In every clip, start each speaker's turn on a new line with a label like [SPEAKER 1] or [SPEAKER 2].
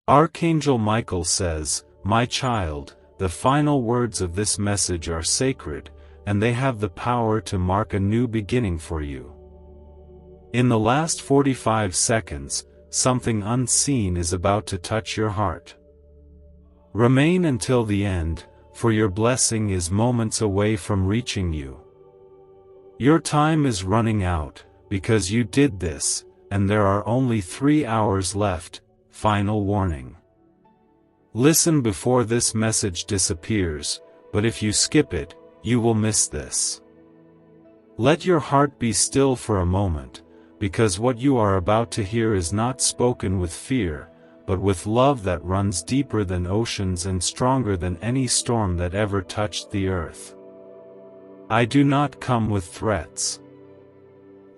[SPEAKER 1] Archangel Michael says, "My child, the final words of this message are sacred, and they have the power to mark a new beginning for you. In the last 45 seconds, something unseen is about to touch your heart. Remain until the end, for your blessing is moments away from reaching you. Your time is running out, because you did this, and there are only 3 hours left. Final warning. Listen before this message disappears, but if you skip it, you will miss this. Let your heart be still for a moment, because what you are about to hear is not spoken with fear, but with love that runs deeper than oceans and stronger than any storm that ever touched the earth. I do not come with threats.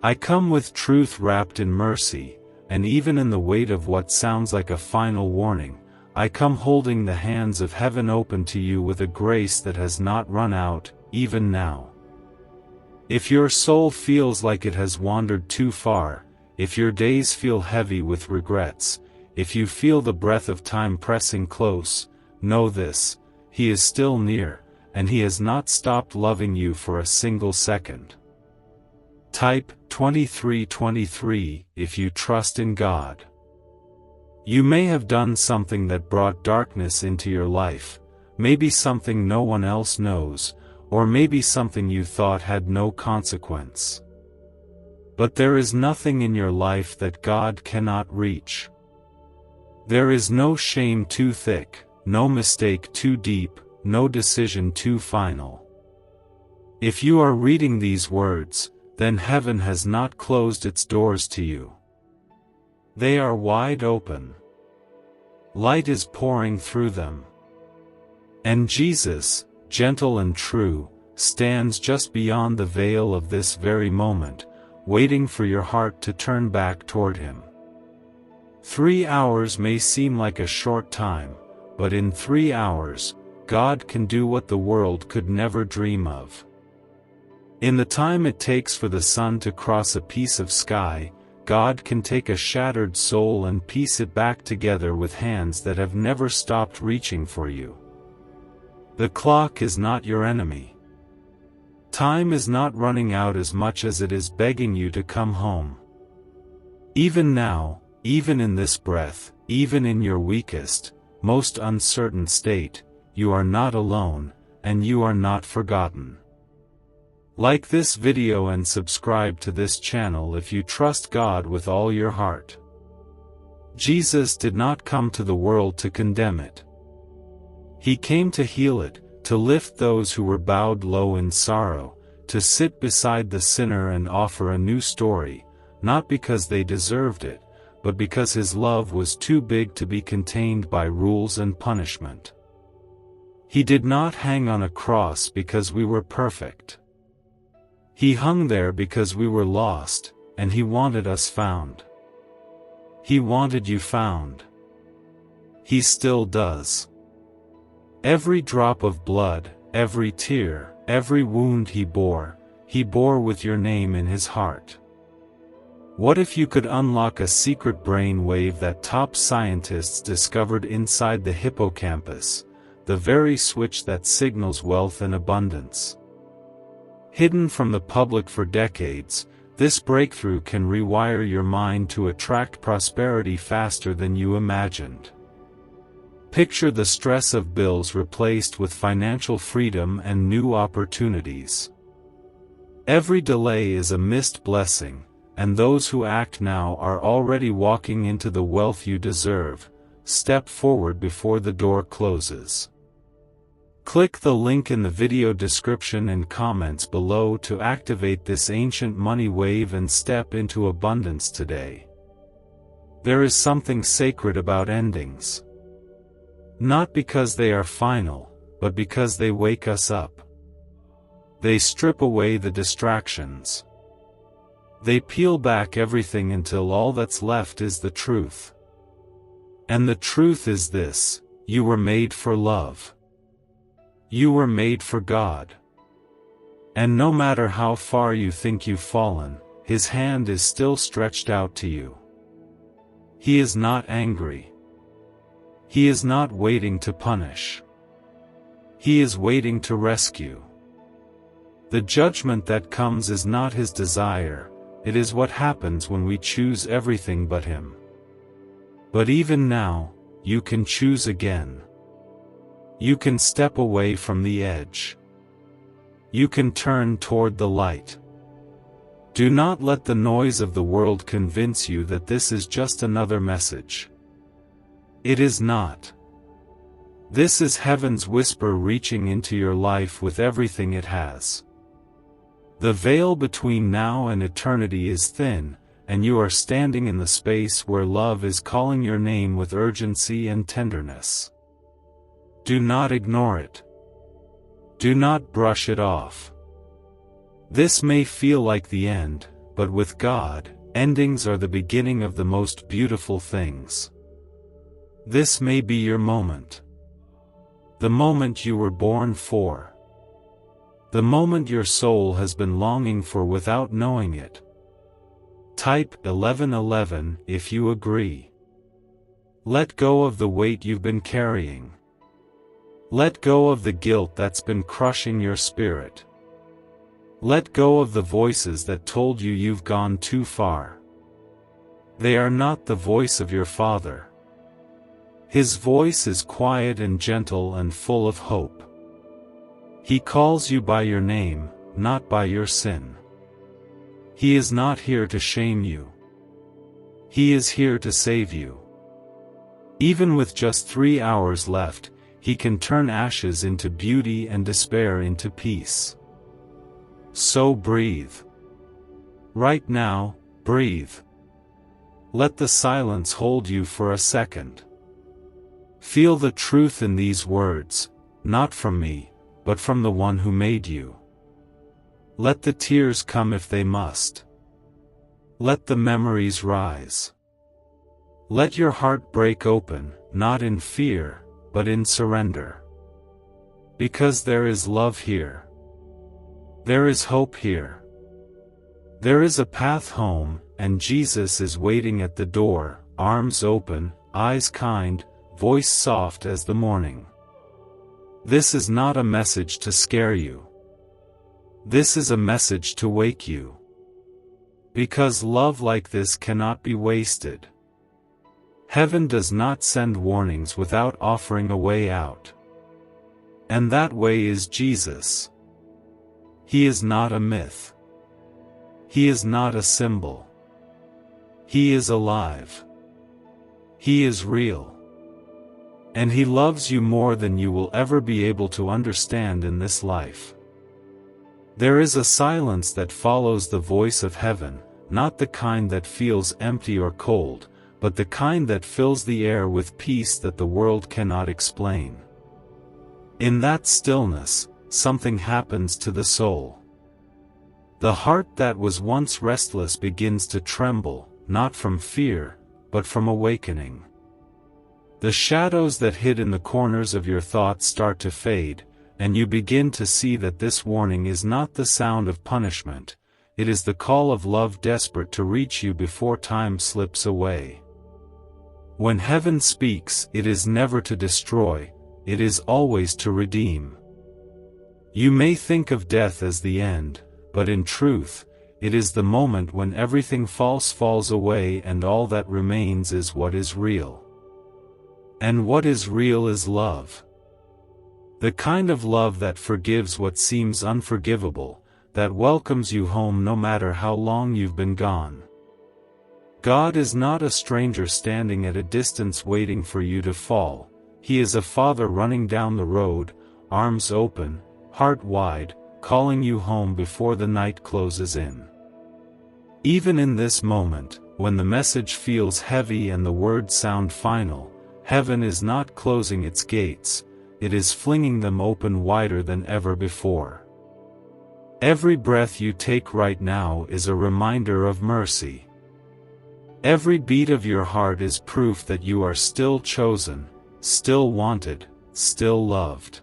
[SPEAKER 1] I come with truth wrapped in mercy, and even in the weight of what sounds like a final warning, I come holding the hands of heaven open to you with a grace that has not run out, even now. If your soul feels like it has wandered too far, if your days feel heavy with regrets, if you feel the breath of time pressing close, know this: He is still near, and He has not stopped loving you for a single second. Type 2323 if you trust in God. You may have done something that brought darkness into your life, maybe something no one else knows, or maybe something you thought had no consequence. But there is nothing in your life that God cannot reach. There is no shame too thick, no mistake too deep, no decision too final. If you are reading these words, then heaven has not closed its doors to you. They are wide open. Light is pouring through them. And Jesus, gentle and true, stands just beyond the veil of this very moment, waiting for your heart to turn back toward Him. 3 hours may seem like a short time, but in 3 hours, God can do what the world could never dream of. In the time it takes for the sun to cross a piece of sky, God can take a shattered soul and piece it back together with hands that have never stopped reaching for you. The clock is not your enemy. Time is not running out as much as it is begging you to come home. Even now, even in this breath, even in your weakest, most uncertain state, you are not alone, and you are not forgotten. Like this video and subscribe to this channel if you trust God with all your heart. Jesus did not come to the world to condemn it. He came to heal it, to lift those who were bowed low in sorrow, to sit beside the sinner and offer a new story, not because they deserved it, but because His love was too big to be contained by rules and punishment. He did not hang on a cross because we were perfect. He hung there because we were lost, and He wanted us found. He wanted you found. He still does. Every drop of blood, every tear, every wound He bore with your name in His heart. What if you could unlock a secret brain wave that top scientists discovered inside the hippocampus, the very switch that signals wealth and abundance? Hidden from the public for decades, this breakthrough can rewire your mind to attract prosperity faster than you imagined. Picture the stress of bills replaced with financial freedom and new opportunities. Every delay is a missed blessing, and those who act now are already walking into the wealth you deserve. Step forward before the door closes. Click the link in the video description and comments below to activate this ancient money wave and step into abundance today. There is something sacred about endings. Not because they are final, but because they wake us up. They strip away the distractions. They peel back everything until all that's left is the truth. And the truth is this: you were made for love. You were made for God. And no matter how far you think you've fallen, His hand is still stretched out to you. He is not angry. He is not waiting to punish. He is waiting to rescue. The judgment that comes is not His desire, it is what happens when we choose everything but Him. But even now, you can choose again. You can step away from the edge. You can turn toward the light. Do not let the noise of the world convince you that this is just another message. It is not. This is heaven's whisper reaching into your life with everything it has. The veil between now and eternity is thin, and you are standing in the space where love is calling your name with urgency and tenderness. Do not ignore it. Do not brush it off. This may feel like the end, but with God, endings are the beginning of the most beautiful things. This may be your moment. The moment you were born for. The moment your soul has been longing for without knowing it. Type 1111 if you agree. Let go of the weight you've been carrying. Let go of the guilt that's been crushing your spirit. Let go of the voices that told you you've gone too far. They are not the voice of your Father. His voice is quiet and gentle and full of hope. He calls you by your name, not by your sin. He is not here to shame you. He is here to save you. Even with just 3 hours left, He can turn ashes into beauty and despair into peace. So breathe. Right now, breathe. Let the silence hold you for a second. Feel the truth in these words, not from me, but from the one who made you. Let the tears come if they must. Let the memories rise. Let your heart break open, not in fear, but in surrender. Because there is love here. There is hope here. There is a path home, and Jesus is waiting at the door, arms open, eyes kind, voice soft as the morning. This is not a message to scare you. This is a message to wake you. Because love like this cannot be wasted. Heaven does not send warnings without offering a way out. And that way is Jesus. He is not a myth. He is not a symbol. He is alive. He is real. And He loves you more than you will ever be able to understand in this life. There is a silence that follows the voice of heaven, not the kind that feels empty or cold, but the kind that fills the air with peace that the world cannot explain. In that stillness, something happens to the soul. The heart that was once restless begins to tremble, not from fear, but from awakening. The shadows that hid in the corners of your thoughts start to fade, and you begin to see that this warning is not the sound of punishment, it is the call of love desperate to reach you before time slips away. When heaven speaks, it is never to destroy, it is always to redeem. You may think of death as the end, but in truth, it is the moment when everything false falls away and all that remains is what is real. And what is real is love. The kind of love that forgives what seems unforgivable, that welcomes you home no matter how long you've been gone. God is not a stranger standing at a distance waiting for you to fall. He is a father running down the road, arms open, heart wide, calling you home before the night closes in. Even in this moment, when the message feels heavy and the words sound final, heaven is not closing its gates, it is flinging them open wider than ever before. Every breath you take right now is a reminder of mercy. Every beat of your heart is proof that you are still chosen, still wanted, still loved.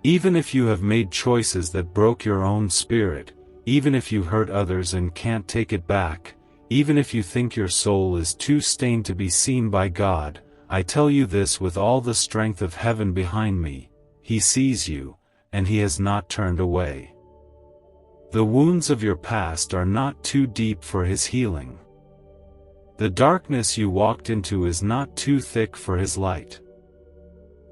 [SPEAKER 1] Even if you have made choices that broke your own spirit, even if you hurt others and can't take it back, even if you think your soul is too stained to be seen by God, I tell you this with all the strength of heaven behind me, He sees you, and He has not turned away. The wounds of your past are not too deep for His healing. The darkness you walked into is not too thick for His light.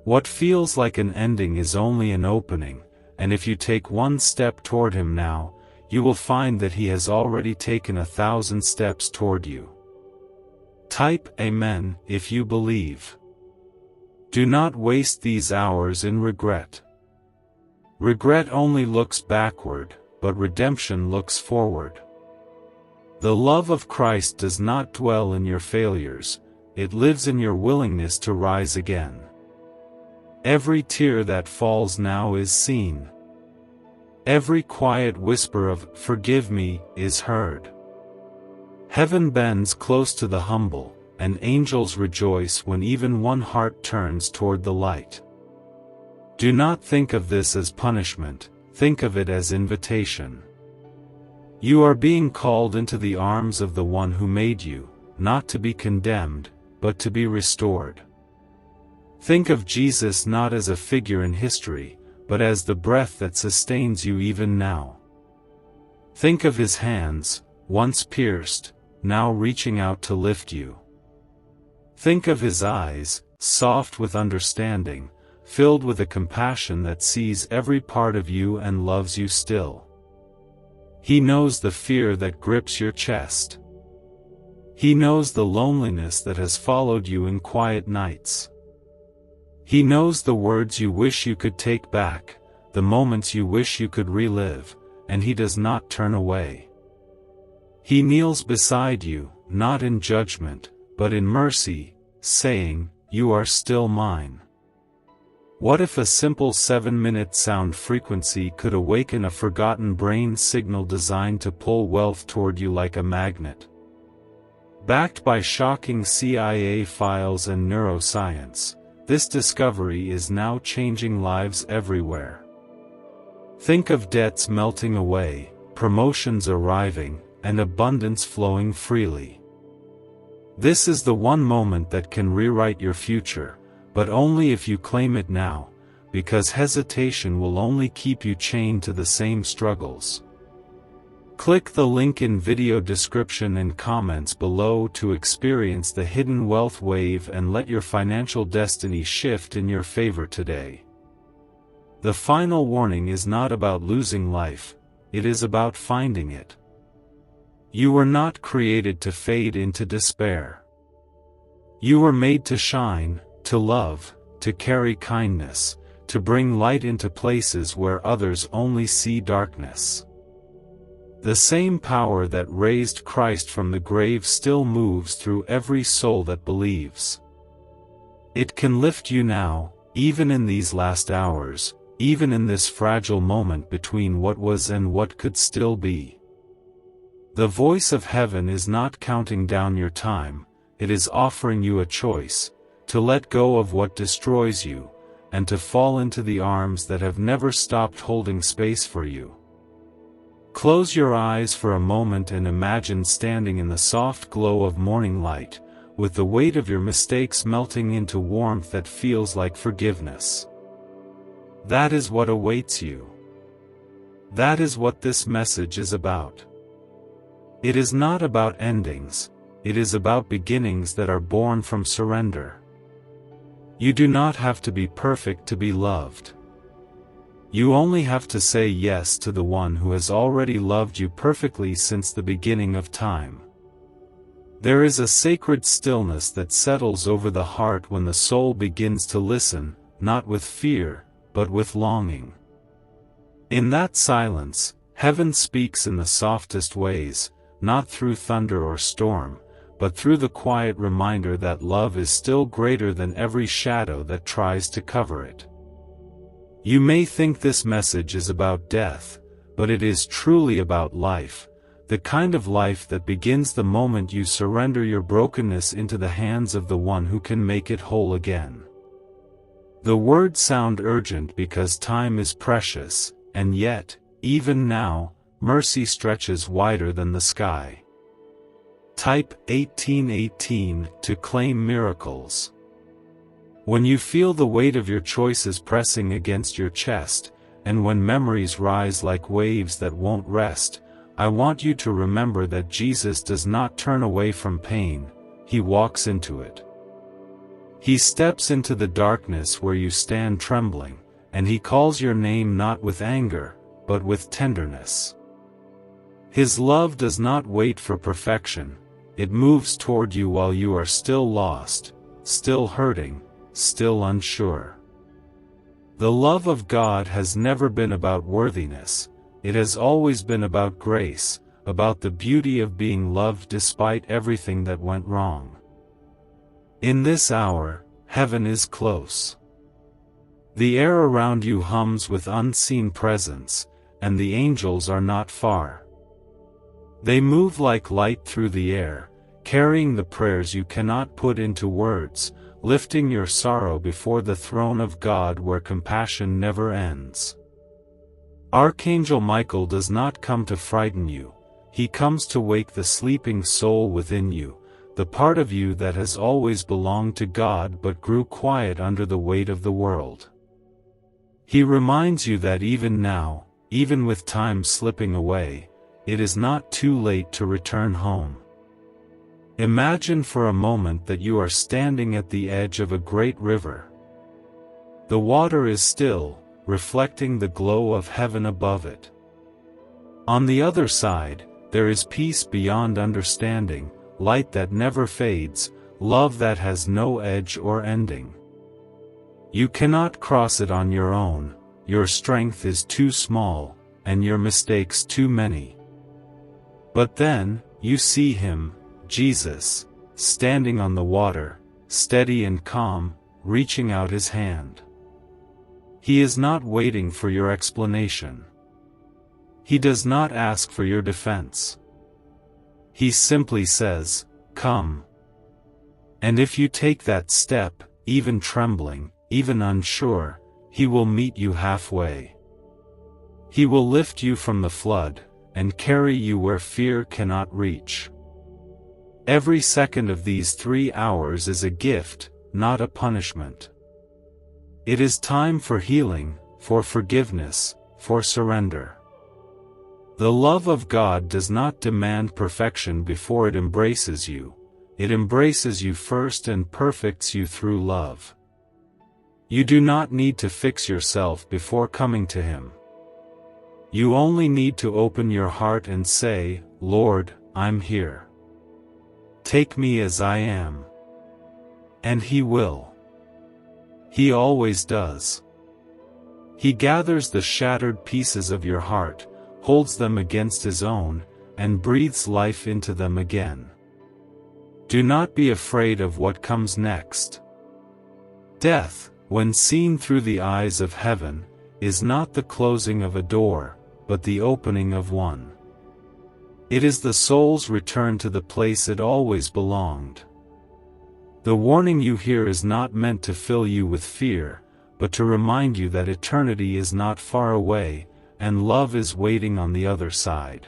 [SPEAKER 1] What feels like an ending is only an opening, and if you take one step toward Him now, you will find that He has already taken 1,000 steps toward you. Type Amen if you believe. Do not waste these hours in regret. Regret only looks backward, but redemption looks forward. The love of Christ does not dwell in your failures, it lives in your willingness to rise again. Every tear that falls now is seen. Every quiet whisper of "forgive me" is heard. Heaven bends close to the humble, and angels rejoice when even one heart turns toward the light. Do not think of this as punishment, think of it as invitation. You are being called into the arms of the One who made you, not to be condemned, but to be restored. Think of Jesus not as a figure in history, but as the breath that sustains you even now. Think of His hands, once pierced, now reaching out to lift you. Think of His eyes, soft with understanding, filled with a compassion that sees every part of you and loves you still. He knows the fear that grips your chest. He knows the loneliness that has followed you in quiet nights. He knows the words you wish you could take back, the moments you wish you could relive, and He does not turn away. He kneels beside you, not in judgment, but in mercy, saying, "You are still mine." What if a simple 7-minute sound frequency could awaken a forgotten brain signal designed to pull wealth toward you like a magnet? Backed by shocking CIA files and neuroscience, this discovery is now changing lives everywhere. Think of debts melting away, promotions arriving, and abundance flowing freely. This is the one moment that can rewrite your future, but only if you claim it now, because hesitation will only keep you chained to the same struggles. Click the link in video description and comments below to experience the hidden wealth wave and let your financial destiny shift in your favor today. The final warning is not about losing life, it is about finding it. You were not created to fade into despair. You were made to shine, to love, to carry kindness, to bring light into places where others only see darkness. The same power that raised Christ from the grave still moves through every soul that believes. It can lift you now, even in these last hours, even in this fragile moment between what was and what could still be. The voice of heaven is not counting down your time, it is offering you a choice, to let go of what destroys you, and to fall into the arms that have never stopped holding space for you. Close your eyes for a moment and imagine standing in the soft glow of morning light, with the weight of your mistakes melting into warmth that feels like forgiveness. That is what awaits you. That is what this message is about. It is not about endings, it is about beginnings that are born from surrender. You do not have to be perfect to be loved. You only have to say yes to the one who has already loved you perfectly since the beginning of time. There is a sacred stillness that settles over the heart when the soul begins to listen, not with fear, but with longing. In that silence, heaven speaks in the softest ways, not through thunder or storm, but through the quiet reminder that love is still greater than every shadow that tries to cover it. You may think this message is about death, but it is truly about life, the kind of life that begins the moment you surrender your brokenness into the hands of the one who can make it whole again. The words sound urgent because time is precious, and yet, even now, mercy stretches wider than the sky. Type 1818 to claim miracles. When you feel the weight of your choices pressing against your chest, and when memories rise like waves that won't rest, I want you to remember that Jesus does not turn away from pain, he walks into it. He steps into the darkness where you stand trembling, and he calls your name not with anger, but with tenderness. His love does not wait for perfection, it moves toward you while you are still lost, still hurting, still unsure. The love of God has never been about worthiness, it has always been about grace, about the beauty of being loved despite everything that went wrong. In this hour, heaven is close. The air around you hums with unseen presence, and the angels are not far. They move like light through the air, carrying the prayers you cannot put into words, lifting your sorrow before the throne of God where compassion never ends. Archangel Michael does not come to frighten you, he comes to wake the sleeping soul within you, the part of you that has always belonged to God but grew quiet under the weight of the world. He reminds you that even now, even with time slipping away, it is not too late to return home. Imagine for a moment that you are standing at the edge of a great river. The water is still, reflecting the glow of heaven above it. On the other side, there is peace beyond understanding, light that never fades, love that has no edge or ending. You cannot cross it on your own, your strength is too small, and your mistakes too many. But then, you see him, Jesus, standing on the water, steady and calm, reaching out his hand. He is not waiting for your explanation. He does not ask for your defense. He simply says, "Come." And if you take that step, even trembling, even unsure, he will meet you halfway. He will lift you from the flood, and carry you where fear cannot reach. Every second of these 3 hours is a gift, not a punishment. It is time for healing, for forgiveness, for surrender. The love of God does not demand perfection before it embraces you, it embraces you first and perfects you through love. You do not need to fix yourself before coming to him. You only need to open your heart and say, "Lord, I'm here. Take me as I am." And he will. He always does. He gathers the shattered pieces of your heart, holds them against his own, and breathes life into them again. Do not be afraid of what comes next. Death, when seen through the eyes of heaven, is not the closing of a door, but the opening of one. It is the soul's return to the place it always belonged. The warning you hear is not meant to fill you with fear, but to remind you that eternity is not far away, and love is waiting on the other side.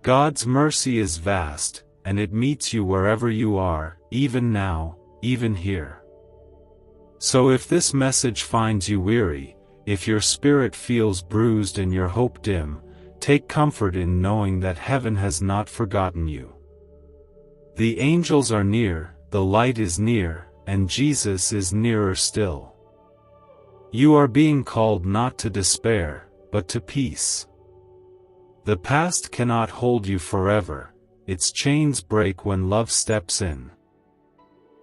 [SPEAKER 1] God's mercy is vast, and it meets you wherever you are, even now, even here. So if this message finds you weary, if your spirit feels bruised and your hope dim, take comfort in knowing that heaven has not forgotten you. The angels are near, the light is near, and Jesus is nearer still. You are being called not to despair, but to peace. The past cannot hold you forever, its chains break when love steps in.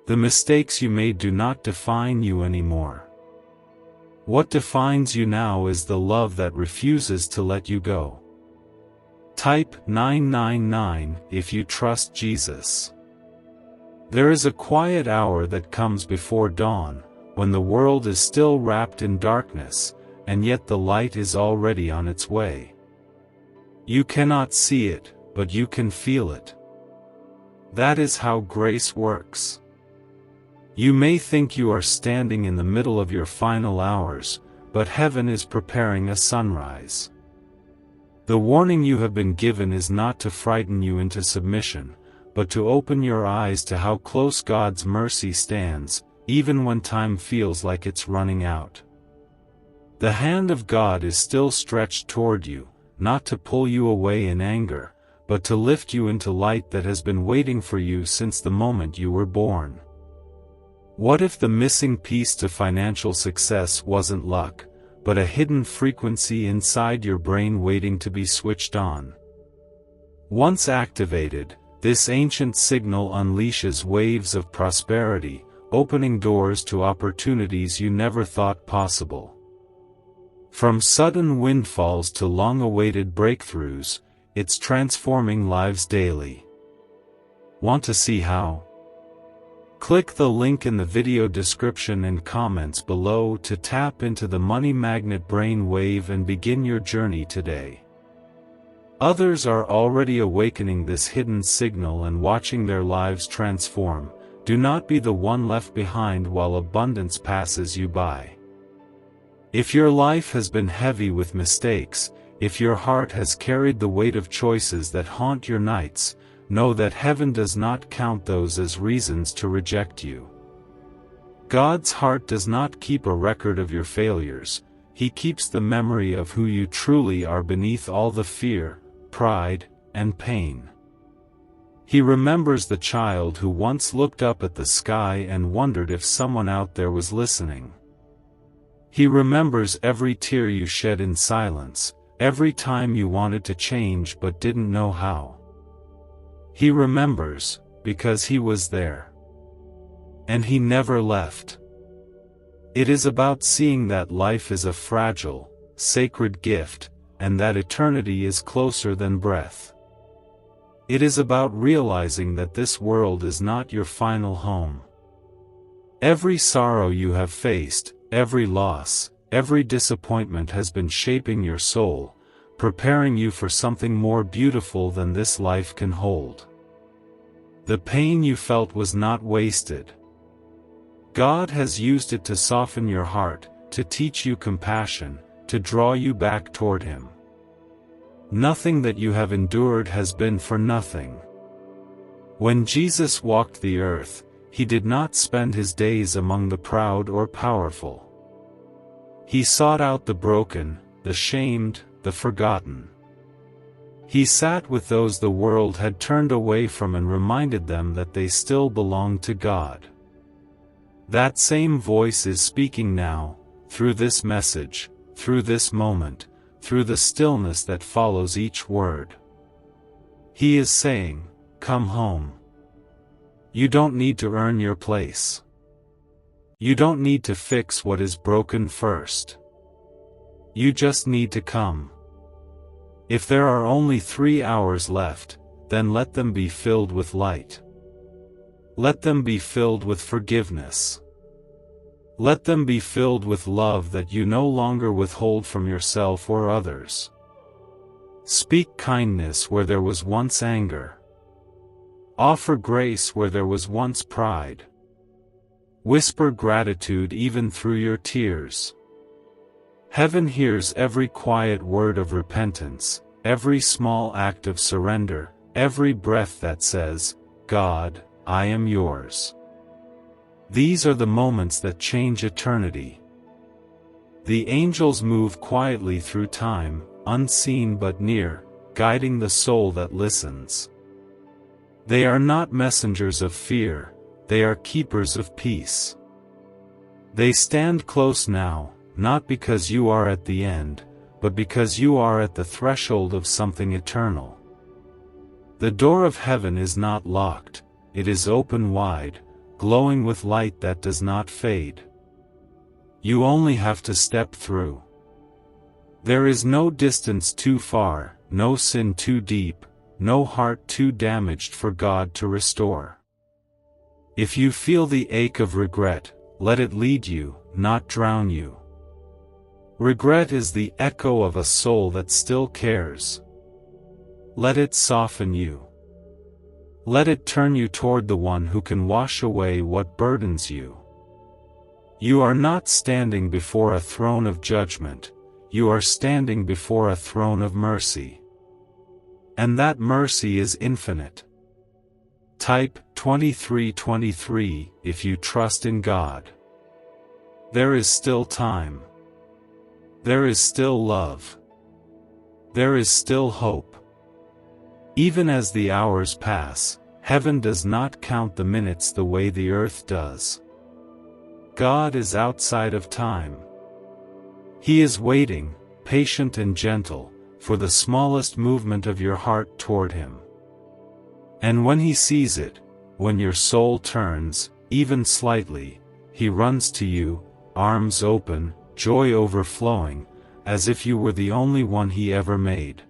[SPEAKER 1] The mistakes you made do not define you anymore. What defines you now is the love that refuses to let you go. Type 999 if you trust Jesus. There is a quiet hour that comes before dawn, when the world is still wrapped in darkness, and yet the light is already on its way. You cannot see it, but you can feel it. That is how grace works. You may think you are standing in the middle of your final hours, but heaven is preparing a sunrise. The warning you have been given is not to frighten you into submission, but to open your eyes to how close God's mercy stands, even when time feels like it's running out. The hand of God is still stretched toward you, not to pull you away in anger, but to lift you into light that has been waiting for you since the moment you were born. What if the missing piece to financial success wasn't luck, but a hidden frequency inside your brain waiting to be switched on? Once activated, this ancient signal unleashes waves of prosperity, opening doors to opportunities you never thought possible. From sudden windfalls to long-awaited breakthroughs, it's transforming lives daily. Want to see how? Click the link in the video description and comments below to tap into the Money Magnet brain wave and begin your journey today. Others are already awakening this hidden signal and watching their lives transform. Do not be the one left behind while abundance passes you by. If your life has been heavy with mistakes, if your heart has carried the weight of choices that haunt your nights, know that heaven does not count those as reasons to reject you. God's heart does not keep a record of your failures. He keeps the memory of who you truly are beneath all the fear, pride, and pain. He remembers the child who once looked up at the sky and wondered if someone out there was listening. He remembers every tear you shed in silence, every time you wanted to change but didn't know how. He remembers, because he was there. And he never left. It is about seeing that life is a fragile, sacred gift, and that eternity is closer than breath. It is about realizing that this world is not your final home. Every sorrow you have faced, every loss, every disappointment has been shaping your soul, preparing you for something more beautiful than this life can hold. The pain you felt was not wasted. God has used it to soften your heart, to teach you compassion, to draw you back toward Him. Nothing that you have endured has been for nothing. When Jesus walked the earth, He did not spend His days among the proud or powerful. He sought out the broken, the shamed, the forgotten. He sat with those the world had turned away from and reminded them that they still belonged to God. That same voice is speaking now, through this message, through this moment, through the stillness that follows each word. He is saying, "Come home." You don't need to earn your place. You don't need to fix what is broken first. You just need to come. If there are only 3 hours left, then let them be filled with light. Let them be filled with forgiveness. Let them be filled with love that you no longer withhold from yourself or others. Speak kindness where there was once anger. Offer grace where there was once pride. Whisper gratitude even through your tears. Heaven hears every quiet word of repentance, every small act of surrender, every breath that says, "God, I am yours." These are the moments that change eternity. The angels move quietly through time, unseen but near, guiding the soul that listens. They are not messengers of fear, they are keepers of peace. They stand close now, not because you are at the end, but because you are at the threshold of something eternal. The door of heaven is not locked, it is open wide, glowing with light that does not fade. You only have to step through. There is no distance too far, no sin too deep, no heart too damaged for God to restore. If you feel the ache of regret, let it lead you, not drown you. Regret is the echo of a soul that still cares. Let it soften you. Let it turn you toward the one who can wash away what burdens you. You are not standing before a throne of judgment, you are standing before a throne of mercy. And that mercy is infinite. Type 2323 if you trust in God. There is still time. There is still love. There is still hope. Even as the hours pass, heaven does not count the minutes the way the earth does. God is outside of time. He is waiting, patient and gentle, for the smallest movement of your heart toward Him. And when He sees it, when your soul turns, even slightly, He runs to you, arms open, joy overflowing, as if you were the only one He ever made.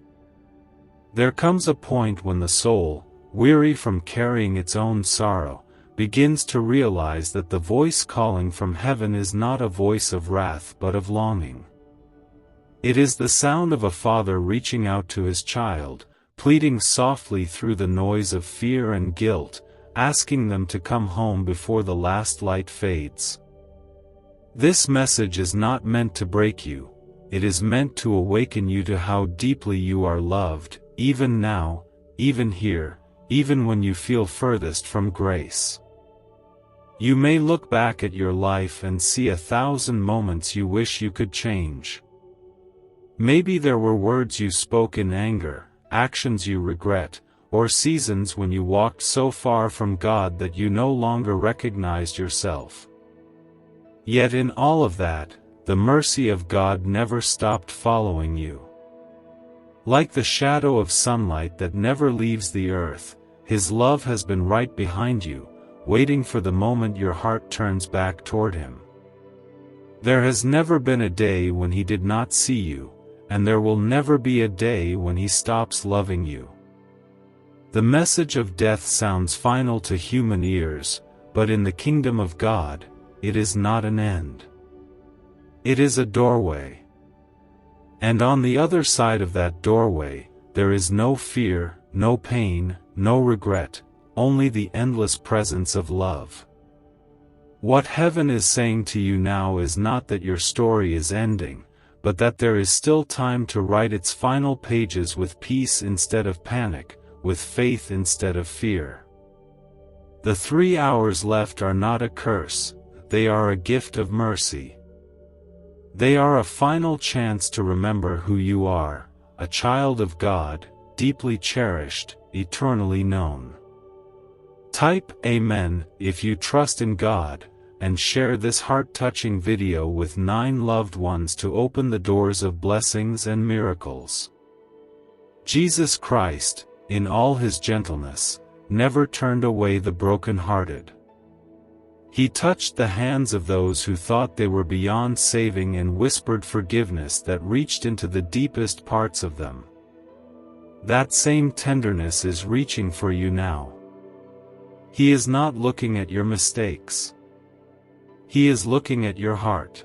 [SPEAKER 1] There comes a point when the soul, weary from carrying its own sorrow, begins to realize that the voice calling from heaven is not a voice of wrath but of longing. It is the sound of a father reaching out to his child, pleading softly through the noise of fear and guilt, asking them to come home before the last light fades. This message is not meant to break you, it is meant to awaken you to how deeply you are loved, even now, even here, even when you feel furthest from grace. You may look back at your life and see 1,000 moments you wish you could change. Maybe there were words you spoke in anger, actions you regret, or seasons when you walked so far from God that you no longer recognized yourself. Yet in all of that, the mercy of God never stopped following you. Like the shadow of sunlight that never leaves the earth, His love has been right behind you, waiting for the moment your heart turns back toward Him. There has never been a day when He did not see you, and there will never be a day when He stops loving you. The message of death sounds final to human ears, but in the kingdom of God, it is not an end. It is a doorway. And on the other side of that doorway, there is no fear, no pain, no regret, only the endless presence of love. What heaven is saying to you now is not that your story is ending, but that there is still time to write its final pages with peace instead of panic, with faith instead of fear. The 3 hours left are not a curse, they are a gift of mercy. They are a final chance to remember who you are, a child of God, deeply cherished, eternally known. Type Amen if you trust in God, and share this heart-touching video with 9 loved ones to open the doors of blessings and miracles. Jesus Christ, in all His gentleness, never turned away the broken-hearted. He touched the hands of those who thought they were beyond saving and whispered forgiveness that reached into the deepest parts of them. That same tenderness is reaching for you now. He is not looking at your mistakes. He is looking at your heart.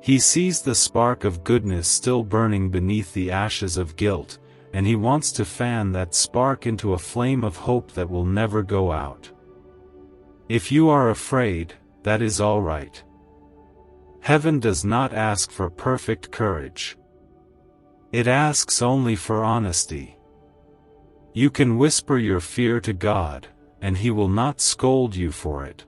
[SPEAKER 1] He sees the spark of goodness still burning beneath the ashes of guilt, and He wants to fan that spark into a flame of hope that will never go out. If you are afraid, that is all right. Heaven does not ask for perfect courage. It asks only for honesty. You can whisper your fear to God, and He will not scold you for it.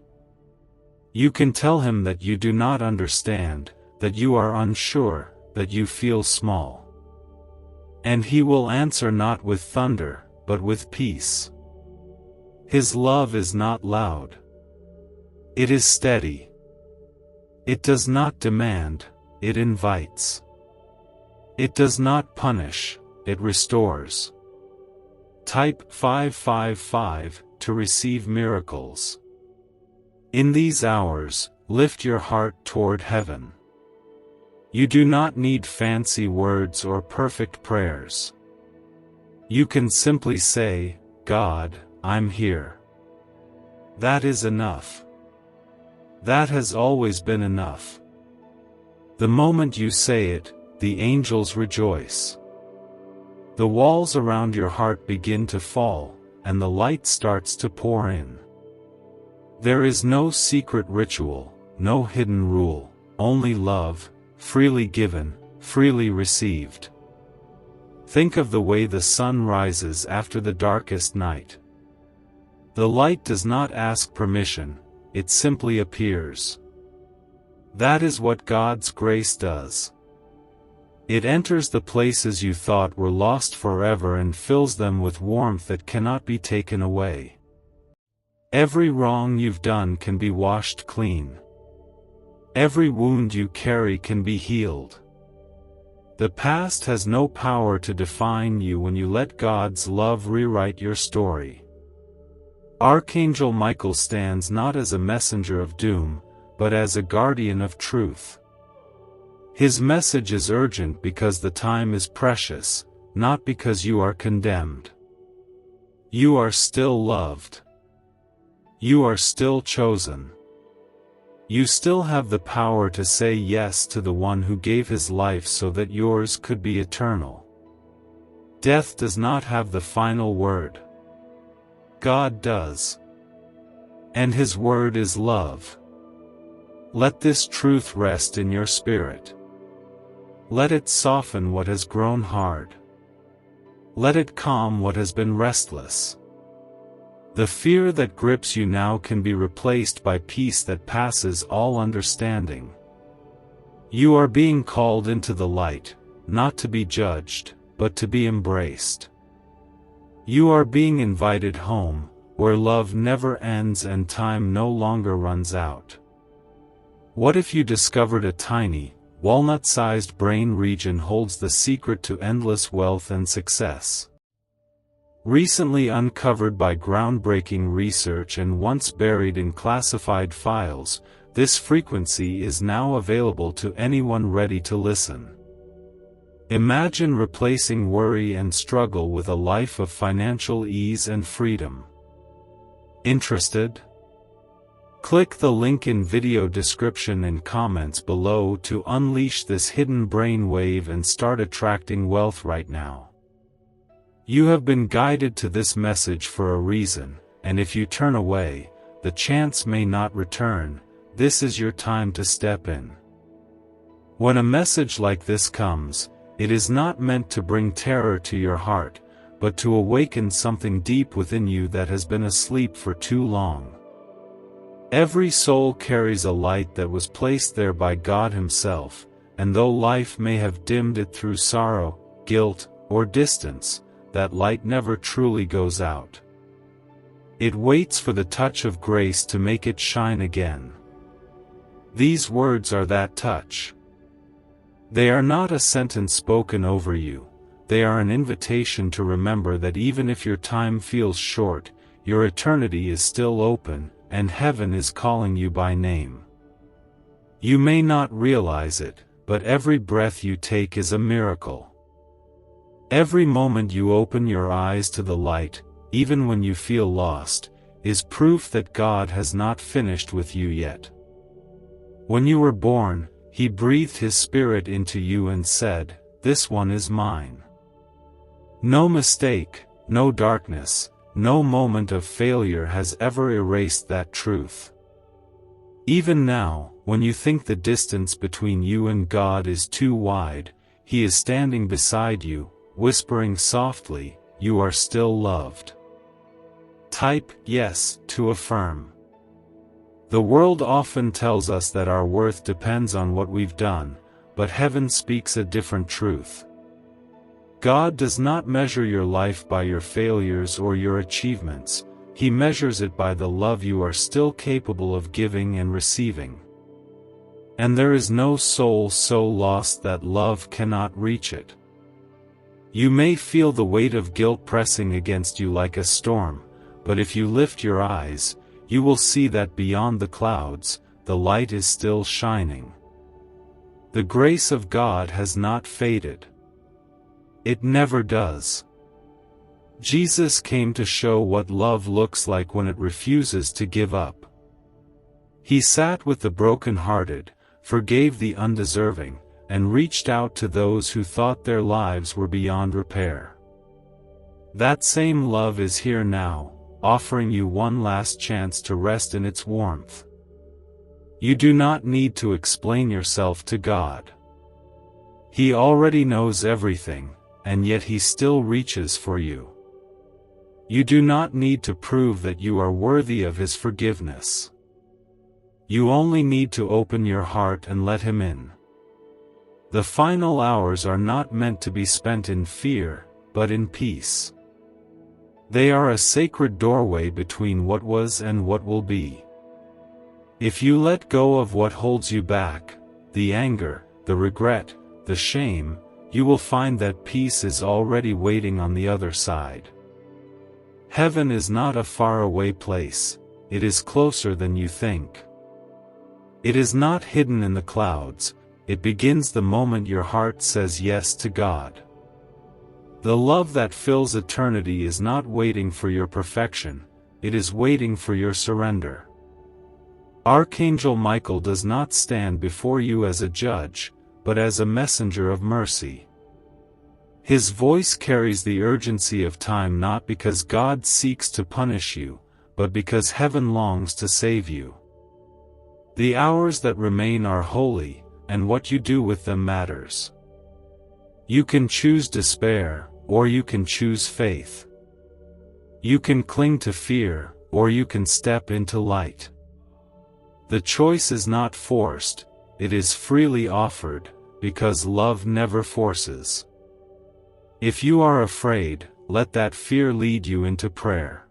[SPEAKER 1] You can tell Him that you do not understand, that you are unsure, that you feel small. And He will answer not with thunder, but with peace. His love is not loud. It is steady. It does not demand, it invites. It does not punish, it restores. Type 555 to receive miracles. In these hours, lift your heart toward heaven. You do not need fancy words or perfect prayers. You can simply say, God, I'm here. That is enough. That has always been enough. The moment you say it, the angels rejoice. The walls around your heart begin to fall, and the light starts to pour in. There is no secret ritual, no hidden rule, only love, freely given, freely received. Think of the way the sun rises after the darkest night. The light does not ask permission, it simply appears. That is what God's grace does. It enters the places you thought were lost forever and fills them with warmth that cannot be taken away. Every wrong you've done can be washed clean. Every wound you carry can be healed. The past has no power to define you when you let God's love rewrite your story. Archangel Michael stands not as a messenger of doom, but as a guardian of truth. His message is urgent because the time is precious, not because you are condemned. You are still loved. You are still chosen. You still have the power to say yes to the one who gave his life so that yours could be eternal. Death does not have the final word. God does. And his word is love. Let this truth rest in your spirit. Let it soften what has grown hard. Let it calm what has been restless. The fear that grips you now can be replaced by peace that passes all understanding. You are being called into the light, not to be judged, but to be embraced. You are being invited home, where love never ends and time no longer runs out. What if you discovered a tiny, walnut-sized brain region holds the secret to endless wealth and success? Recently uncovered by groundbreaking research and once buried in classified files, this frequency is now available to anyone ready to listen. Imagine replacing worry and struggle with a life of financial ease and freedom. Interested? Click the link in video description and comments below to unleash this hidden brainwave and start attracting wealth right now. You have been guided to this message for a reason, and if you turn away, the chance may not return. This is your time to step in. When a message like this comes, it is not meant to bring terror to your heart, but to awaken something deep within you that has been asleep for too long. Every soul carries a light that was placed there by God Himself, and though life may have dimmed it through sorrow, guilt, or distance, that light never truly goes out. It waits for the touch of grace to make it shine again. These words are that touch. They are not a sentence spoken over you, they are an invitation to remember that even if your time feels short, your eternity is still open, and heaven is calling you by name. You may not realize it, but every breath you take is a miracle. Every moment you open your eyes to the light, even when you feel lost, is proof that God has not finished with you yet. When you were born, He breathed His Spirit into you and said, "This one is mine." No mistake, no darkness, no moment of failure has ever erased that truth. Even now, when you think the distance between you and God is too wide, He is standing beside you, whispering softly, "You are still loved." Type yes to affirm. The world often tells us that our worth depends on what we've done, but heaven speaks a different truth. God does not measure your life by your failures or your achievements, He measures it by the love you are still capable of giving and receiving. And there is no soul so lost that love cannot reach it. You may feel the weight of guilt pressing against you like a storm, but if you lift your eyes, you will see that beyond the clouds, the light is still shining. The grace of God has not faded. It never does. Jesus came to show what love looks like when it refuses to give up. He sat with the broken-hearted, forgave the undeserving, and reached out to those who thought their lives were beyond repair. That same love is here now, offering you one last chance to rest in its warmth. You do not need to explain yourself to God. He already knows everything, and yet He still reaches for you. You do not need to prove that you are worthy of His forgiveness. You only need to open your heart and let Him in. The final hours are not meant to be spent in fear, but in peace. They are a sacred doorway between what was and what will be. If you let go of what holds you back, the anger, the regret, the shame, you will find that peace is already waiting on the other side. Heaven is not a faraway place, it is closer than you think. It is not hidden in the clouds, it begins the moment your heart says yes to God. The love that fills eternity is not waiting for your perfection, it is waiting for your surrender. Archangel Michael does not stand before you as a judge, but as a messenger of mercy. His voice carries the urgency of time not because God seeks to punish you, but because heaven longs to save you. The hours that remain are holy, and what you do with them matters. You can choose despair, or you can choose faith. You can cling to fear, or you can step into light. The choice is not forced, it is freely offered, because love never forces. If you are afraid, let that fear lead you into prayer.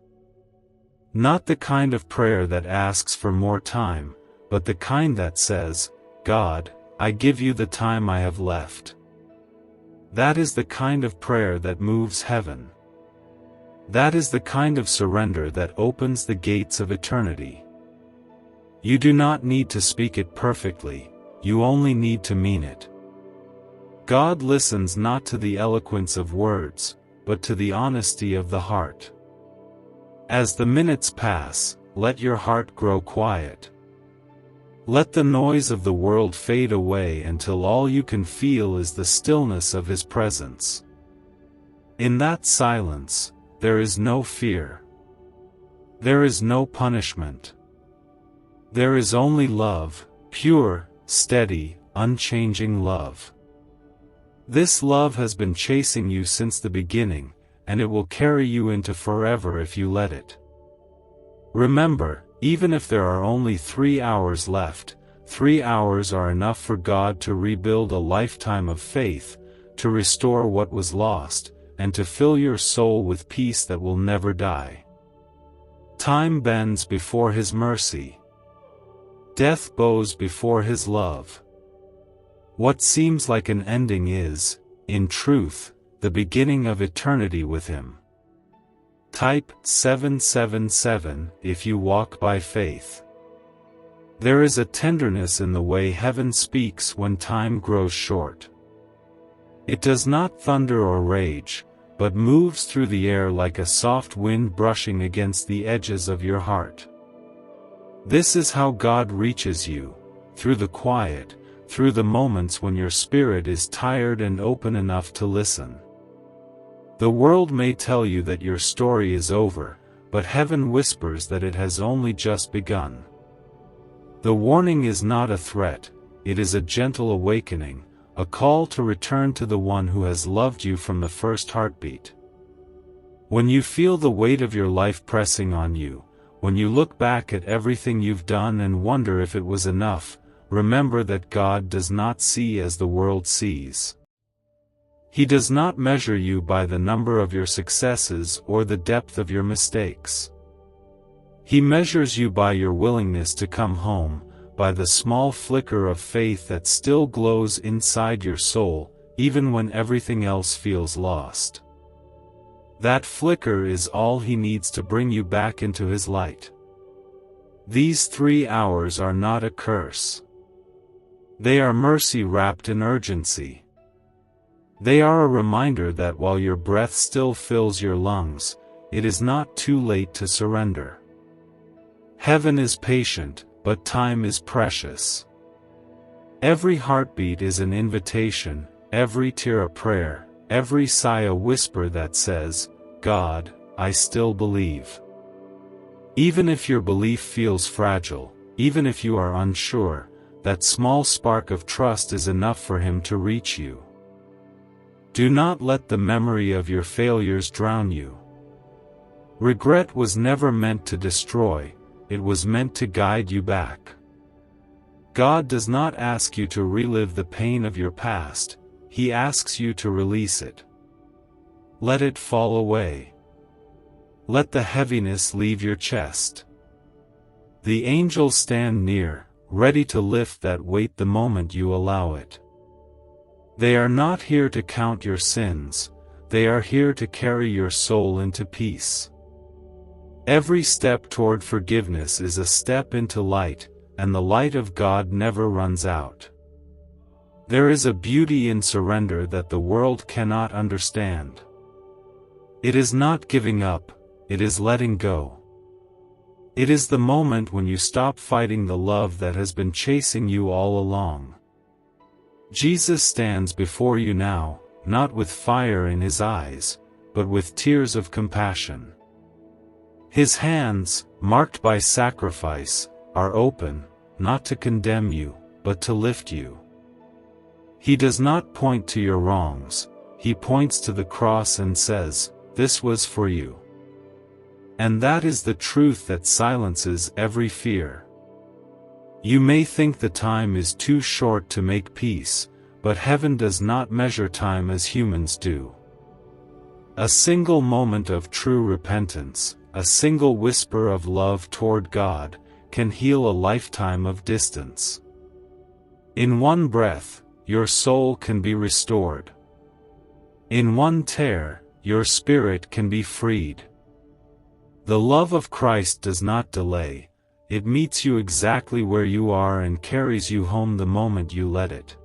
[SPEAKER 1] Not the kind of prayer that asks for more time, but the kind that says, God, I give you the time I have left. That is the kind of prayer that moves heaven. That is the kind of surrender that opens the gates of eternity. You do not need to speak it perfectly, you only need to mean it. God listens not to the eloquence of words, but to the honesty of the heart. As the minutes pass, let your heart grow quiet. Let the noise of the world fade away until all you can feel is the stillness of His presence. In that silence, there is no fear. There is no punishment. There is only love, pure, steady, unchanging love. This love has been chasing you since the beginning, and it will carry you into forever if you let it. Remember, even if there are only 3 hours left, 3 hours are enough for God to rebuild a lifetime of faith, to restore what was lost, and to fill your soul with peace that will never die. Time bends before His mercy. Death bows before His love. What seems like an ending is, in truth, the beginning of eternity with Him. Type 777 if you walk by faith. There is a tenderness in the way heaven speaks when time grows short. It does not thunder or rage, but moves through the air like a soft wind brushing against the edges of your heart. This is how God reaches you, through the quiet, through the moments when your spirit is tired and open enough to listen. The world may tell you that your story is over, but heaven whispers that it has only just begun. The warning is not a threat, it is a gentle awakening, a call to return to the one who has loved you from the first heartbeat. When you feel the weight of your life pressing on you, when you look back at everything you've done and wonder if it was enough, remember that God does not see as the world sees. He does not measure you by the number of your successes or the depth of your mistakes. He measures you by your willingness to come home, by the small flicker of faith that still glows inside your soul, even when everything else feels lost. That flicker is all He needs to bring you back into His light. These 3 hours are not a curse. They are mercy wrapped in urgency. They are a reminder that while your breath still fills your lungs, it is not too late to surrender. Heaven is patient, but time is precious. Every heartbeat is an invitation, every tear a prayer, every sigh a whisper that says, God, I still believe. Even if your belief feels fragile, even if you are unsure, that small spark of trust is enough for Him to reach you. Do not let the memory of your failures drown you. Regret was never meant to destroy, it was meant to guide you back. God does not ask you to relive the pain of your past, He asks you to release it. Let it fall away. Let the heaviness leave your chest. The angels stand near, ready to lift that weight the moment you allow it. They are not here to count your sins, they are here to carry your soul into peace. Every step toward forgiveness is a step into light, and the light of God never runs out. There is a beauty in surrender that the world cannot understand. It is not giving up, it is letting go. It is the moment when you stop fighting the love that has been chasing you all along. Jesus stands before you now, not with fire in His eyes, but with tears of compassion. His hands, marked by sacrifice, are open, not to condemn you, but to lift you. He does not point to your wrongs, He points to the cross and says, "This was for you." And that is the truth that silences every fear. You may think the time is too short to make peace, but heaven does not measure time as humans do. A single moment of true repentance, a single whisper of love toward God, can heal a lifetime of distance. In one breath, your soul can be restored. In one tear, your spirit can be freed. The love of Christ does not delay, it meets you exactly where you are and carries you home the moment you let it.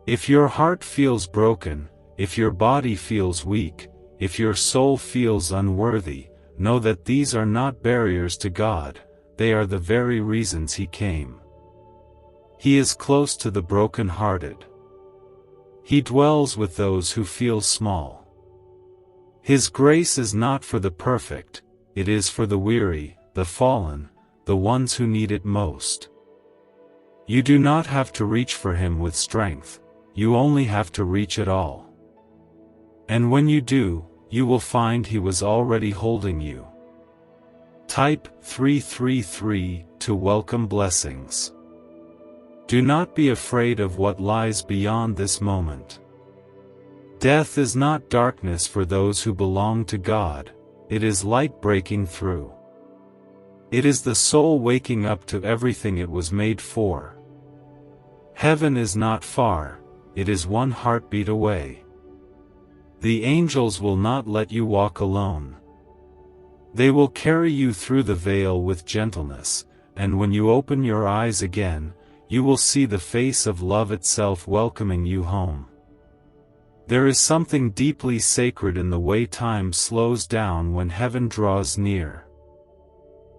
[SPEAKER 1] If your heart feels broken, if your body feels weak, if your soul feels unworthy, know that these are not barriers to God, they are the very reasons He came. He is close to the broken-hearted. He dwells with those who feel small. His grace is not for the perfect, it is for the weary, the fallen, the ones who need it most. You do not have to reach for Him with strength, you only have to reach at all. And when you do, you will find He was already holding you. Type 333 to welcome blessings. Do not be afraid of what lies beyond this moment. Death is not darkness for those who belong to God, it is light breaking through. It is the soul waking up to everything it was made for. Heaven is not far, it is one heartbeat away. The angels will not let you walk alone. They will carry you through the veil with gentleness, and when you open your eyes again, you will see the face of love itself welcoming you home. There is something deeply sacred in the way time slows down when heaven draws near.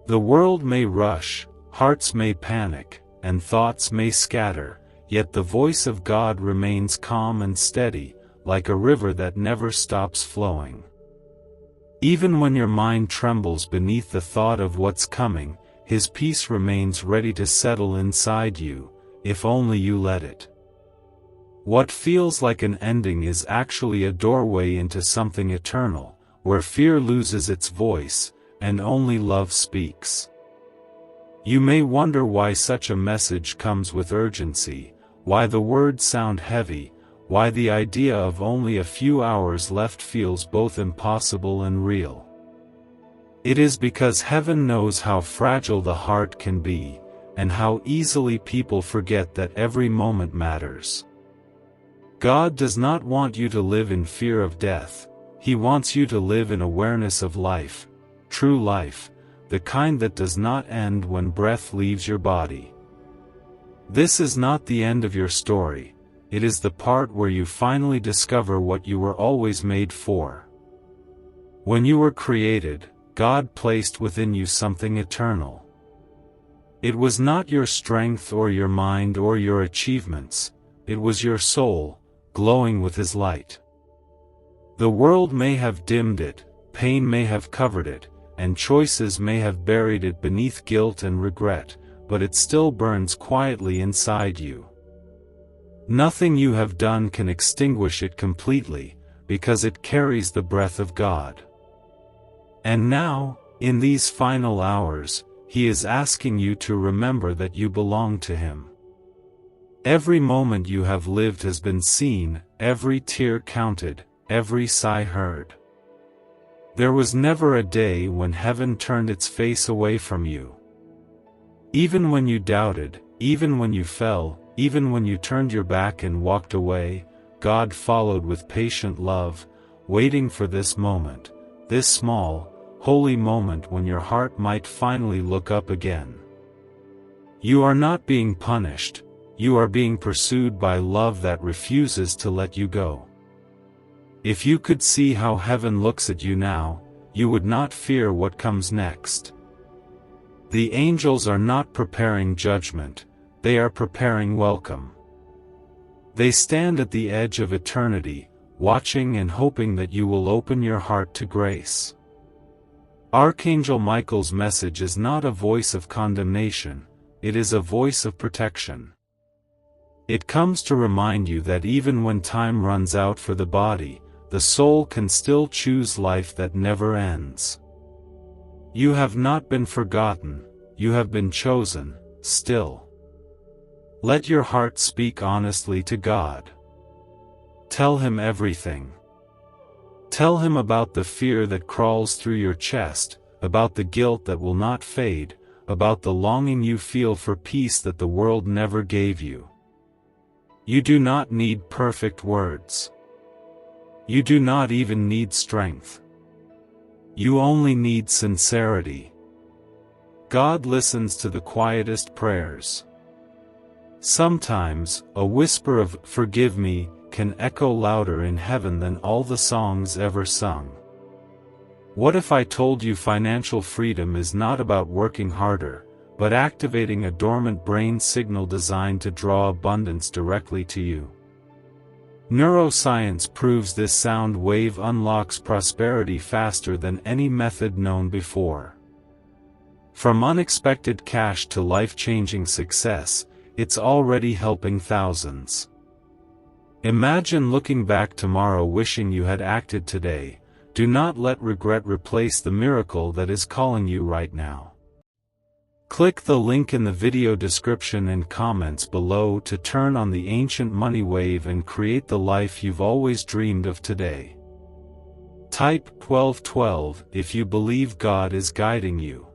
[SPEAKER 1] The world may rush, hearts may panic, and thoughts may scatter, yet the voice of God remains calm and steady, like a river that never stops flowing. Even when your mind trembles beneath the thought of what's coming, His peace remains ready to settle inside you, if only you let it. What feels like an ending is actually a doorway into something eternal, where fear loses its voice, and only love speaks. You may wonder why such a message comes with urgency, why the words sound heavy, why the idea of only a few hours left feels both impossible and real. It is because heaven knows how fragile the heart can be, and how easily people forget that every moment matters. God does not want you to live in fear of death, He wants you to live in awareness of life, true life, the kind that does not end when breath leaves your body. This is not the end of your story, it is the part where you finally discover what you were always made for. When you were created, God placed within you something eternal. It was not your strength or your mind or your achievements, it was your soul, glowing with His light. The world may have dimmed it, pain may have covered it, and choices may have buried it beneath guilt and regret, but it still burns quietly inside you. Nothing you have done can extinguish it completely, because it carries the breath of God. And now, in these final hours, He is asking you to remember that you belong to Him. Every moment you have lived has been seen, every tear counted, every sigh heard. There was never a day when heaven turned its face away from you. Even when you doubted, even when you fell, even when you turned your back and walked away, God followed with patient love, waiting for this moment, this small, holy moment when your heart might finally look up again. You are not being punished, you are being pursued by love that refuses to let you go. If you could see how heaven looks at you now, you would not fear what comes next. The angels are not preparing judgment, they are preparing welcome. They stand at the edge of eternity, watching and hoping that you will open your heart to grace. Archangel Michael's message is not a voice of condemnation, it is a voice of protection. It comes to remind you that even when time runs out for the body, the soul can still choose life that never ends. You have not been forgotten, you have been chosen, still. Let your heart speak honestly to God. Tell Him everything. Tell Him about the fear that crawls through your chest, about the guilt that will not fade, about the longing you feel for peace that the world never gave you. You do not need perfect words. You do not even need strength. You only need sincerity. God listens to the quietest prayers. Sometimes, a whisper of "forgive me" can echo louder in heaven than all the songs ever sung. What if I told you financial freedom is not about working harder, but activating a dormant brain signal designed to draw abundance directly to you? Neuroscience proves this sound wave unlocks prosperity faster than any method known before. From unexpected cash to life-changing success, it's already helping thousands. Imagine looking back tomorrow wishing you had acted today. Do not let regret replace the miracle that is calling you right now. Click the link in the video description and comments below to turn on the ancient money wave and create the life you've always dreamed of today. Type 1212 if you believe God is guiding you.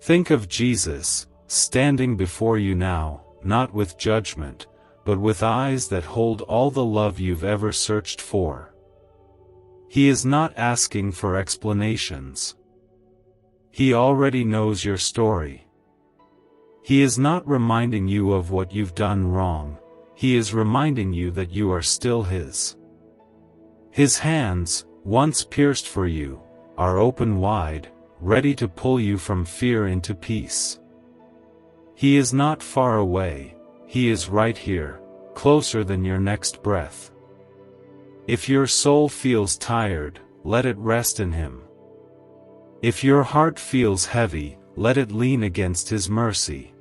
[SPEAKER 1] Think of Jesus, standing before you now, not with judgment, but with eyes that hold all the love you've ever searched for. He is not asking for explanations. He already knows your story. He is not reminding you of what you've done wrong, He is reminding you that you are still His. His hands, once pierced for you, are open wide, ready to pull you from fear into peace. He is not far away, He is right here, closer than your next breath. If your soul feels tired, let it rest in Him. If your heart feels heavy, let it lean against His mercy.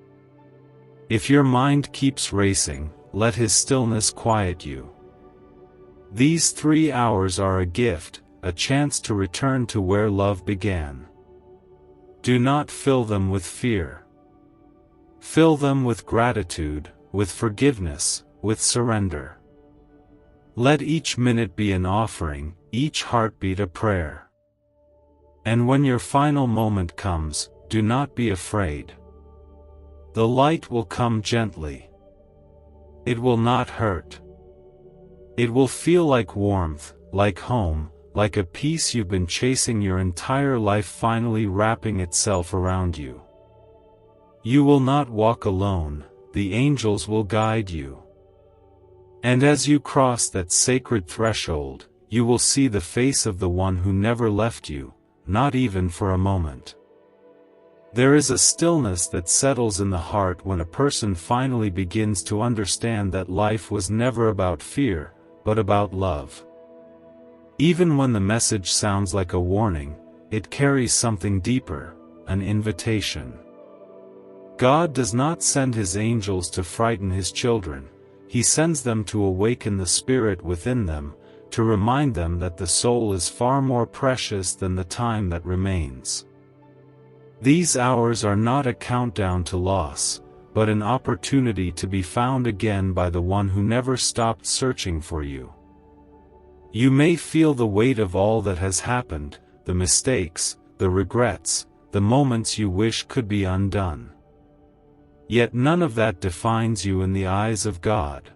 [SPEAKER 1] If your mind keeps racing, let His stillness quiet you. These 3 hours are a gift, a chance to return to where love began. Do not fill them with fear. Fill them with gratitude, with forgiveness, with surrender. Let each minute be an offering, each heartbeat a prayer. And when your final moment comes, do not be afraid. The light will come gently. It will not hurt. It will feel like warmth, like home, like a peace you've been chasing your entire life finally wrapping itself around you. You will not walk alone, the angels will guide you. And as you cross that sacred threshold, you will see the face of the one who never left you, not even for a moment. There is a stillness that settles in the heart when a person finally begins to understand that life was never about fear, but about love. Even when the message sounds like a warning, it carries something deeper, an invitation. God does not send His angels to frighten His children, He sends them to awaken the spirit within them, to remind them that the soul is far more precious than the time that remains. These hours are not a countdown to loss, but an opportunity to be found again by the one who never stopped searching for you. You may feel the weight of all that has happened, the mistakes, the regrets, the moments you wish could be undone. Yet none of that defines you in the eyes of God.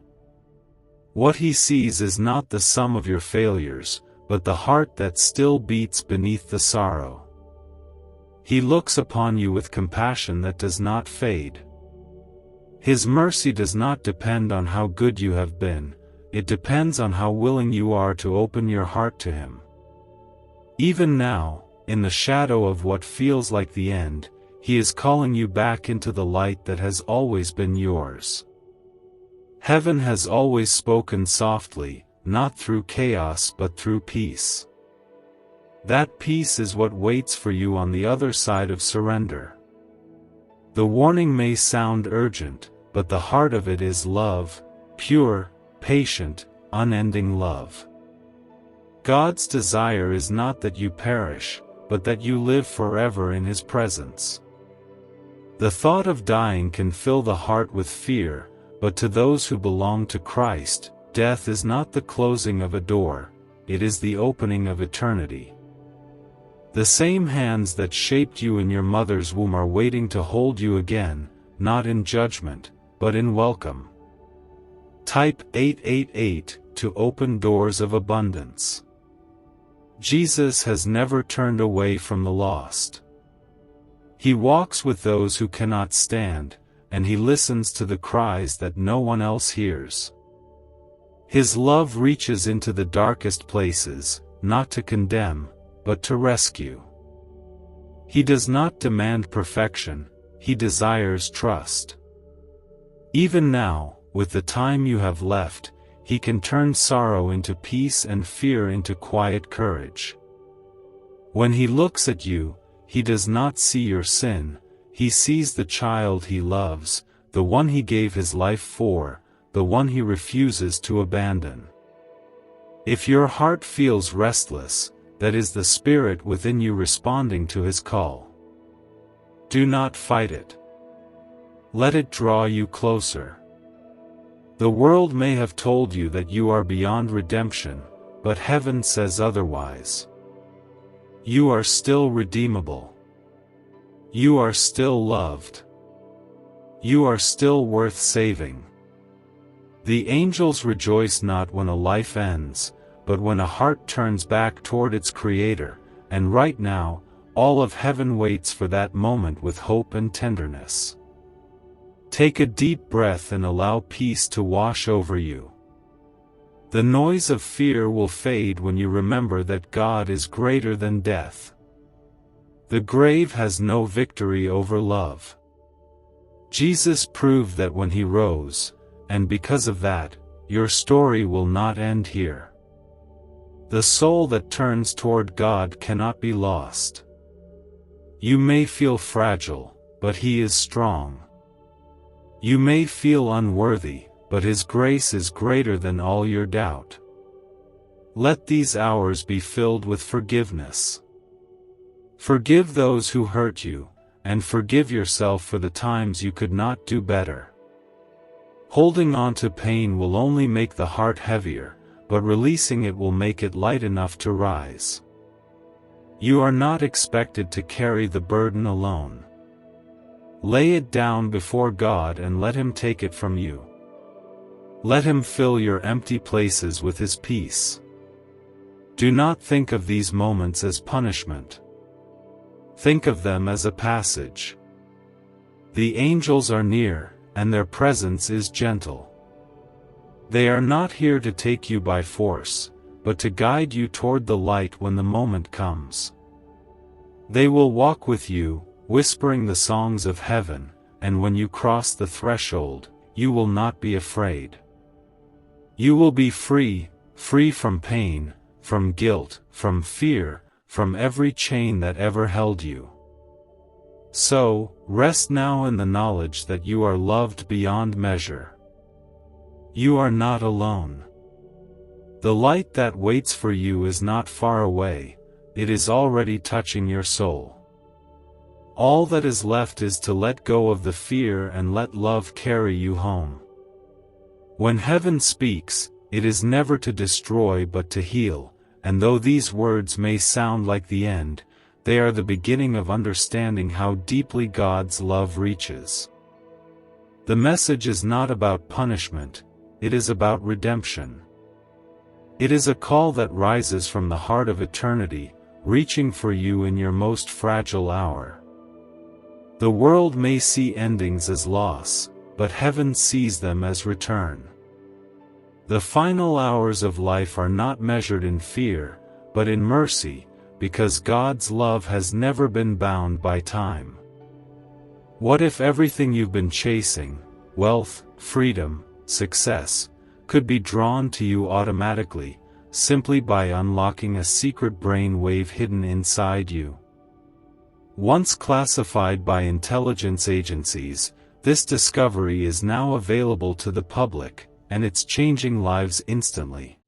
[SPEAKER 1] What He sees is not the sum of your failures, but the heart that still beats beneath the sorrow. He looks upon you with compassion that does not fade. His mercy does not depend on how good you have been, it depends on how willing you are to open your heart to Him. Even now, in the shadow of what feels like the end, He is calling you back into the light that has always been yours. Heaven has always spoken softly, not through chaos but through peace. That peace is what waits for you on the other side of surrender. The warning may sound urgent, but the heart of it is love, pure, patient, unending love. God's desire is not that you perish, but that you live forever in His presence. The thought of dying can fill the heart with fear, but to those who belong to Christ, death is not the closing of a door, it is the opening of eternity. The same hands that shaped you in your mother's womb are waiting to hold you again, not in judgment, but in welcome. Type 888 to open doors of abundance. Jesus has never turned away from the lost. He walks with those who cannot stand, and He listens to the cries that no one else hears. His love reaches into the darkest places, not to condemn, but to rescue. He does not demand perfection, He desires trust. Even now, with the time you have left, He can turn sorrow into peace and fear into quiet courage. When He looks at you, He does not see your sin, He sees the child He loves, the one He gave His life for, the one He refuses to abandon. If your heart feels restless, that is the Spirit within you responding to His call. Do not fight it. Let it draw you closer. The world may have told you that you are beyond redemption, but heaven says otherwise. You are still redeemable. You are still loved. You are still worth saving. The angels rejoice not when a life ends, but when a heart turns back toward its Creator, and right now, all of heaven waits for that moment with hope and tenderness. Take a deep breath and allow peace to wash over you. The noise of fear will fade when you remember that God is greater than death. The grave has no victory over love. Jesus proved that when He rose, and because of that, your story will not end here. The soul that turns toward God cannot be lost. You may feel fragile, but He is strong. You may feel unworthy, but His grace is greater than all your doubt. Let these hours be filled with forgiveness. Forgive those who hurt you, and forgive yourself for the times you could not do better. Holding on to pain will only make the heart heavier, but releasing it will make it light enough to rise. You are not expected to carry the burden alone. Lay it down before God and let Him take it from you. Let Him fill your empty places with His peace. Do not think of these moments as punishment. Think of them as a passage. The angels are near, and their presence is gentle. They are not here to take you by force, but to guide you toward the light when the moment comes. They will walk with you, whispering the songs of heaven, and when you cross the threshold, you will not be afraid. You will be free, free from pain, from guilt, from fear, from every chain that ever held you. So, rest now in the knowledge that you are loved beyond measure. You are not alone. The light that waits for you is not far away, it is already touching your soul. All that is left is to let go of the fear and let love carry you home. When heaven speaks, it is never to destroy but to heal, and though these words may sound like the end, they are the beginning of understanding how deeply God's love reaches. The message is not about punishment, it is about redemption. It is a call that rises from the heart of eternity, reaching for you in your most fragile hour. The world may see endings as loss, but heaven sees them as return. The final hours of life are not measured in fear, but in mercy, because God's love has never been bound by time. What if everything you've been chasing, wealth, freedom, success, could be drawn to you automatically, simply by unlocking a secret brain wave hidden inside you? Once classified by intelligence agencies, this discovery is now available to the public, and it's changing lives instantly.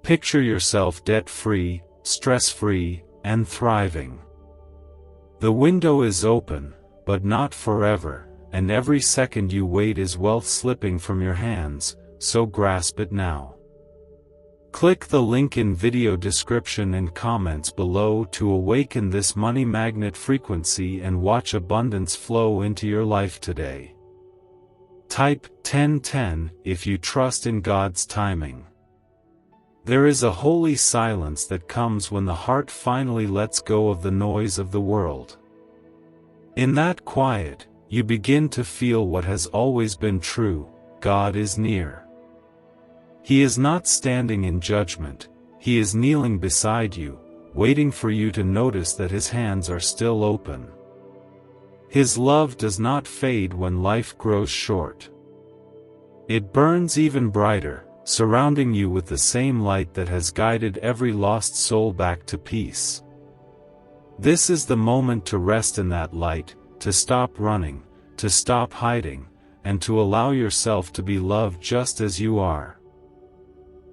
[SPEAKER 1] Picture yourself debt-free, stress-free, and thriving. The window is open, but not forever, and every second you wait is wealth slipping from your hands, so grasp it now. Click the link in video description and comments below to awaken this money magnet frequency and watch abundance flow into your life today. Type 1010 if you trust in God's timing. There is a holy silence that comes when the heart finally lets go of the noise of the world. In that quiet, you begin to feel what has always been true: God is near. He is not standing in judgment, He is kneeling beside you, waiting for you to notice that His hands are still open. His love does not fade when life grows short. It burns even brighter, surrounding you with the same light that has guided every lost soul back to peace. This is the moment to rest in that light, to stop running, to stop hiding, and to allow yourself to be loved just as you are.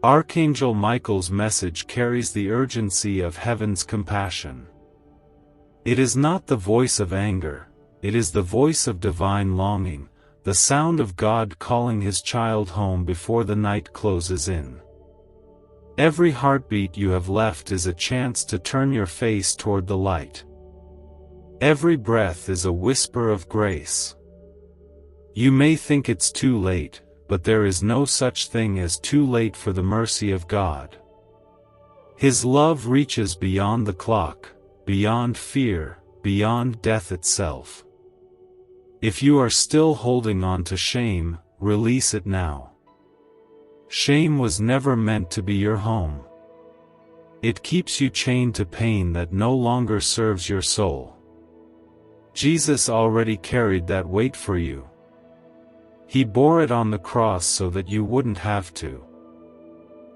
[SPEAKER 1] Archangel Michael's message carries the urgency of heaven's compassion. It is not the voice of anger, it is the voice of divine longing, the sound of God calling His child home before the night closes in. Every heartbeat you have left is a chance to turn your face toward the light. Every breath is a whisper of grace. You may think it's too late, but there is no such thing as too late for the mercy of God. His love reaches beyond the clock, beyond fear, beyond death itself. If you are still holding on to shame, release it now. Shame was never meant to be your home. It keeps you chained to pain that no longer serves your soul. Jesus already carried that weight for you. He bore it on the cross so that you wouldn't have to.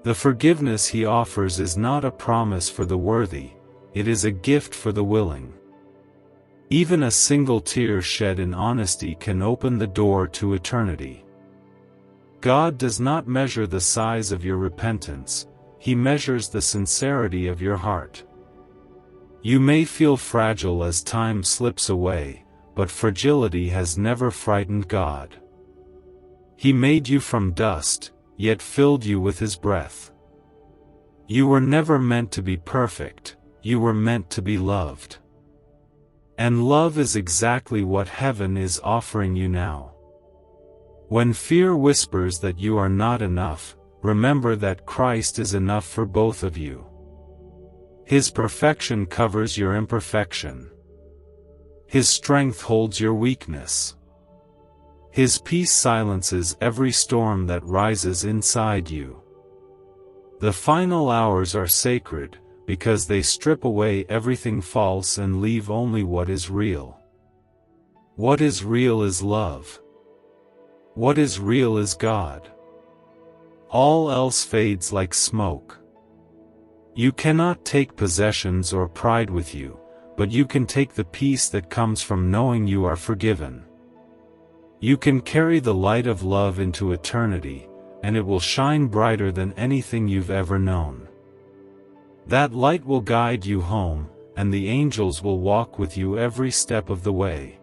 [SPEAKER 1] The forgiveness He offers is not a promise for the worthy, it is a gift for the willing. Even a single tear shed in honesty can open the door to eternity. God does not measure the size of your repentance, He measures the sincerity of your heart. You may feel fragile as time slips away, but fragility has never frightened God. He made you from dust, yet filled you with His breath. You were never meant to be perfect, you were meant to be loved. And love is exactly what heaven is offering you now. When fear whispers that you are not enough, remember that Christ is enough for both of you. His perfection covers your imperfection. His strength holds your weakness. His peace silences every storm that rises inside you. The final hours are sacred, because they strip away everything false and leave only what is real. What is real is love. What is real is God. All else fades like smoke. You cannot take possessions or pride with you, but you can take the peace that comes from knowing you are forgiven. You can carry the light of love into eternity, and it will shine brighter than anything you've ever known. That light will guide you home, and the angels will walk with you every step of the way.